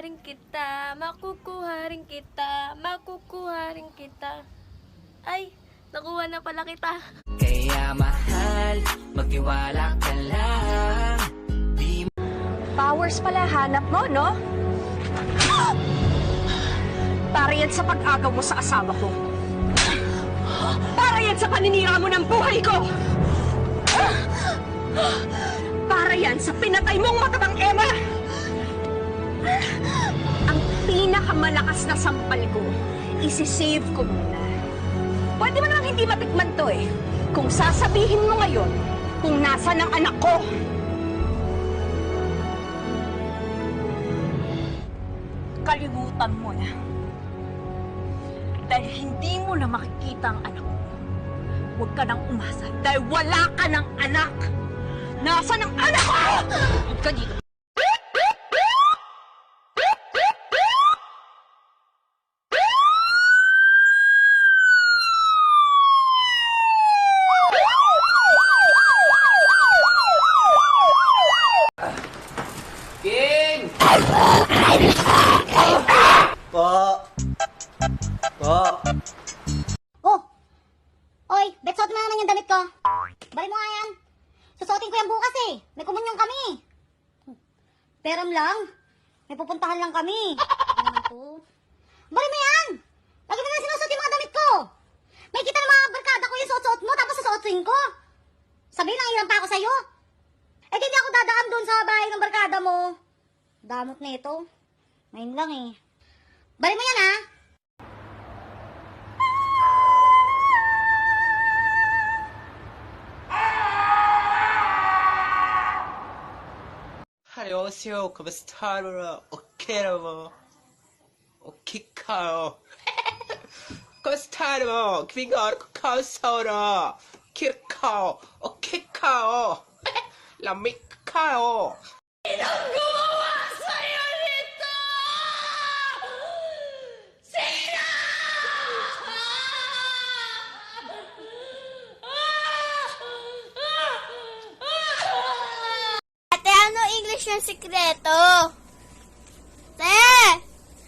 rin kita, makukuha rin kita, makukuha rin kita. Ay, nakuha na pala kita. Kaya mahal, magtiwala ka lang. Powers pala hanap mo, no? Para yan sa pag-agaw mo sa asawa ko. Para yan sa paninira mo ng buhay ko. Para yan sa pinatay mong matabang Emma. Ang pinakamalakas na sampal ko, isi-save ko muna. Pwede mo namang hindi matikman to eh. Kung sasabihin mo ngayon kung nasa ng anak ko. Kalimutan mo na. Dahil hindi mo na makikita ang anak mo. Huwag ka nang umasa dahil wala ka ng anak. Nasaan ang anak ko? Huwag ka dito. King! Po. Oh! Oy, betsuot mo naman yung damit ko. Balik mo nga yan. Susuotin ko yan bukas eh. May kumunyon kami. Pero lang, may pupuntahan lang kami. Ano naman to? Balik mo yan! Lagi mo na sinusuot yung mga damit ko. May kita ng mga barkada ko yung suot-suot mo, tapos susuotin ko. Sabihin lang ilang pa ako sa'yo. Eh, di ako dadaan doon sa bahay ng barkada mo. Damot na ito. Ngayon lang eh. Balik mo yan ha! 안녕하세요. 스타로 오케라모 오키카요. 스타로 그니까 카사라 키카오 오키카오 라미카요. Ate, ano English ng sikreto? Te!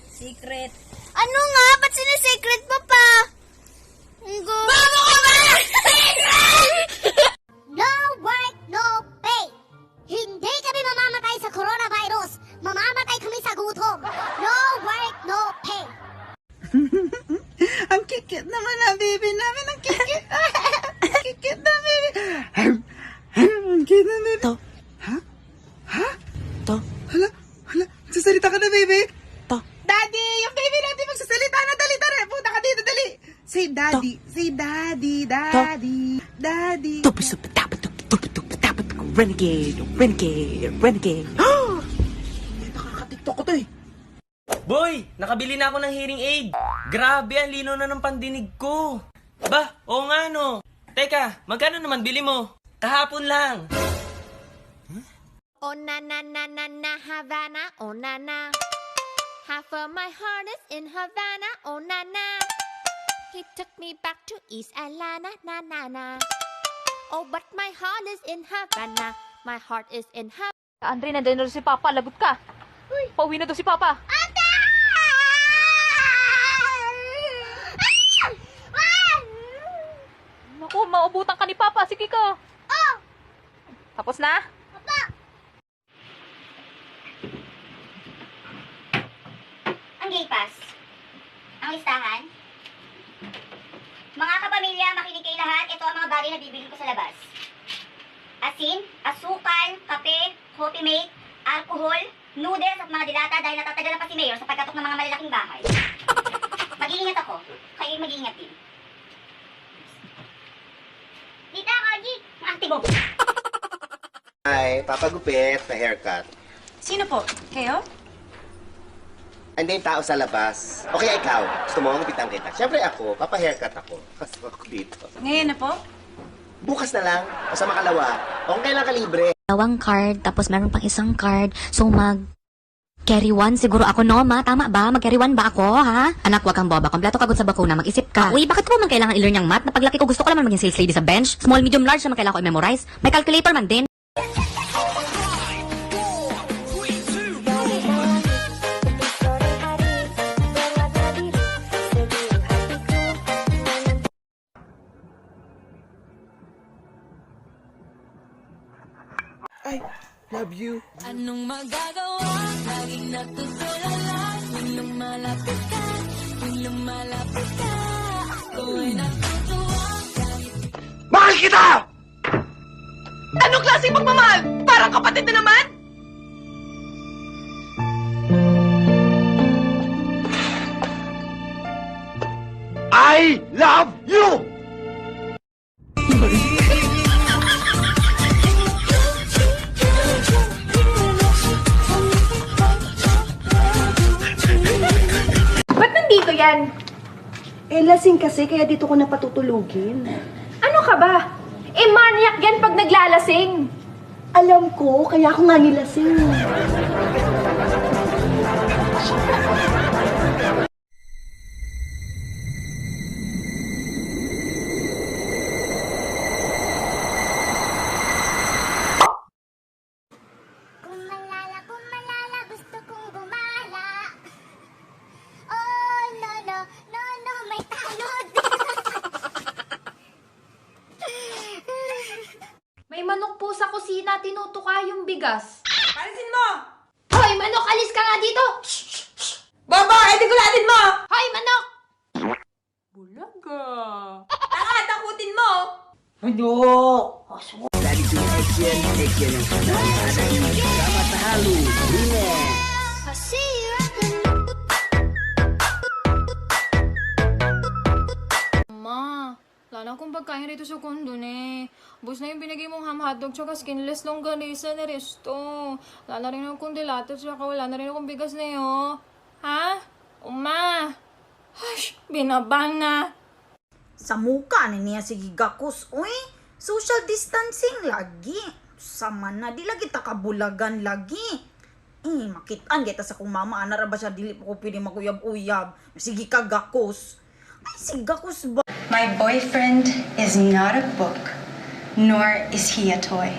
Secret. Ano nga? Ba't sinisecret mo pa? Bago ka ba? No work, no pay. Hindi kami mamamatay sa coronavirus. Mamamatay kami sa gutom. No work, no pay. Ang kikit naman na baby namin. Ang kikit. Ang kikit na baby. Ang kikit na baby. To. Ha? Ha? To. Hala. Magsasalita ka na baby. To. Daddy, yung baby natin magsasalita na. Dali, tara. Punta ka dito, dali. Say daddy. Say daddy, daddy, daddy. Renegade. Nakaka-tiktok ko to eh. Boy, nakabili na ako ng hearing aid. Grabe, ang lino na ng pandinig ko. Ba, oo nga no. Teka, magkano naman bili mo? Kahapon lang. Oh na na na na na Havana, oh na na. Half of my heart is in Havana, oh na na. He took me back to East Atlanta, na na na. Oh, but my heart is in Havana. My heart is in Havana. Andre, nandiyan na si Papa. Lagot ka. Pauwi na daw si Papa. Naku, maubutan ka ni Papa. Sige ka. Oh! Tapos na? Papa! Ang gay pass. Ang listahan. Mga kapamilya, makinig kayo lahat. Ito ang mga bagay na bibili ko sa labas. Asin, asukal, kape, coffee mate, alcohol, noodles at mga dilata dahil natatagalan pa si Mayor sa pagkatok ng mga malalaking bahay. Mag-iingat ako. Kayo mag-iingat din. Dita, Koji! Ang ate mo! Ay, papagupit na haircut. Sino po? Kayo? Andiyan yung tao sa labas. Okay, ikaw. Gusto mo magupitan kita? Siyempre ako, papa-haircut ako. Kasi ako dito. Ngayon na po? Bukas na lang, o sa makalawa. O kung kailan ka libre. Dalawang card, tapos meron pang isang card. So, carry one siguro ako, no, ma? Tama ba? Mag-carry one ba ako, ha? Anak, wag kang boba. Kompleto kagod sa bakuna. Mag-isip ka. Uy, bakit ko man kailangan i-learn yung math? Na paglaki ko gusto ko naman maging sales lady sa bench. Small, medium, large naman kailangan ko i-memorize. May calculator man din. I love you. Anong magagawa? Laging natutulala. Tuwing lumalapit ka, tuwing lumalapit ka. Ako ay natutuwa. Mahal kita! Anong klaseng pagmamahal? Parang kapatid na naman? I love you! Ba't nandito yan? Lasing kasi, kaya dito ko napatutulugin. Ano ka ba? Maniac yan pag naglalasing. Alam ko, kaya ako nga nilasing. Kumalala, gusto kong gumala. Oh, no, may talod. May manok po sa kusina, tinutuka yung bigas. Alisin mo! Hoy, manok, alis ka nga dito! Baba, edi gulatin mo! Hoy, manok! Bulaga. Taka, takutin mo! Ma, wala na akong pagkain rito sa kondo ne. Bus na yung binigay mong ham hotdog tsaka skinless longganisa na resto. Wala na rin akong dilato tsaka wala na rin akong bigas na yun. Ha? Uma! Hush! Binabang na! Sa muka na niya sige gakos, uy. Social distancing lagi. Sama na, di lagi takabulagan lagi. Makitaan kita sa kong mama, anara ba siya, dili po ko pwede maguyab-uyab. Sige ka gakos. Ay, sige gakos ba? My boyfriend is not a book, nor is he a toy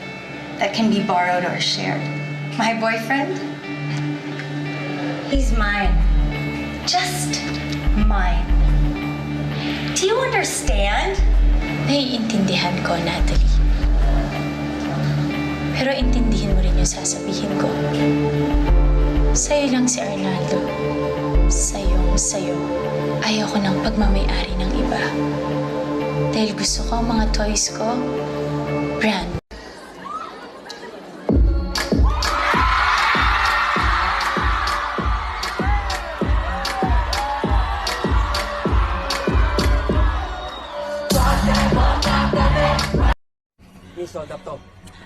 that can be borrowed or shared. My boyfriend, he's mine. Just mine. Do you understand? Naiintindihan ko, Natalie. Pero intindihin mo rin yung sasabihin ko. Sa'yo lang si Arnaldo. Sa'yo. Ayoko ng pagmamayari ng iba. Dahil gusto ko ang mga toys ko, brand.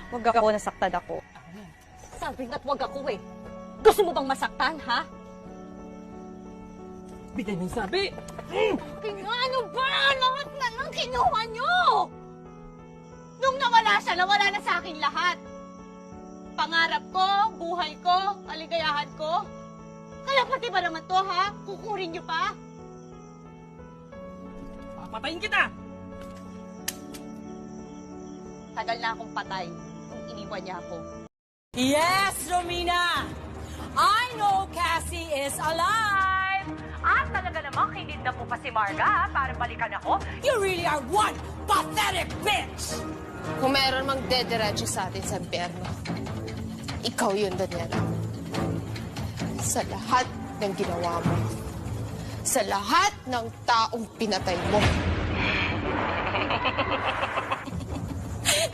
Huwag ako, nasaktan ako. Sabi nga't wag ako eh. Gusto mo bang masaktan, ha? Bigay mo yung sabi! Ano ba? Lahat na lang kinuha nyo! Nung nawala siya, nawala na sa akin lahat. Pangarap ko, buhay ko, kaligayahan ko. Kaya pati ba naman to, ha? Kukurin nyo pa? Papatayin kita! Tagal na akong patay nung iniwan niya ako. Yes, Romina! I know Cassie is alive! At talaga namang kinid na po pa si Marga para balikan ako. You really are one pathetic bitch! Kung meron mang dederecho sa atin sa impyerno, ikaw yun, Daniela. Sa lahat ng ginawa mo. Sa lahat ng taong pinatay mo.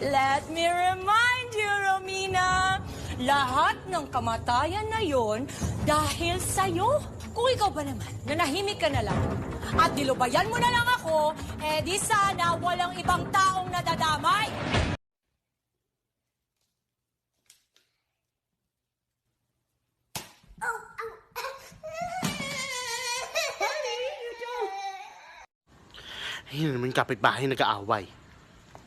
Let me remind you, Romina, lahat ng kamatayan na yon dahil sa'yo. Kung ikaw ba naman, nanahimik ka na lang at dilubayan mo na lang ako, di sana walang ibang taong nadadamay. Ayun naman yung kapitbahay nag-aaway.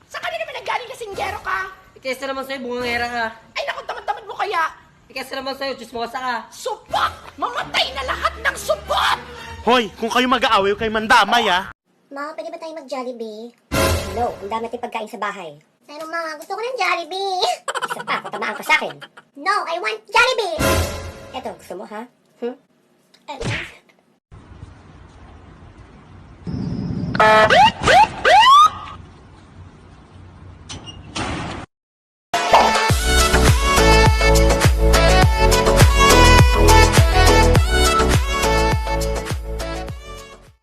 Sa kanina naman nanggaling kasinggero ka? Kesa naman sa'yo, bungangera ka. Ay naku, tamad-tamad mo kaya? Kesa naman sa'yo, chismosa ka. Supot! Mamatay na lahat ng supot! Hoy, kung kayo mag-aaway, kayo mandamay ah. Ma, pwede ba tayo mag-Jollibee? No, ang dami natin pagkain sa bahay. Pero ma, gusto ko ng Jollibee. Isa pa, patamaan ka sa akin. No, I want Jollibee! Eto, gusto mo ha?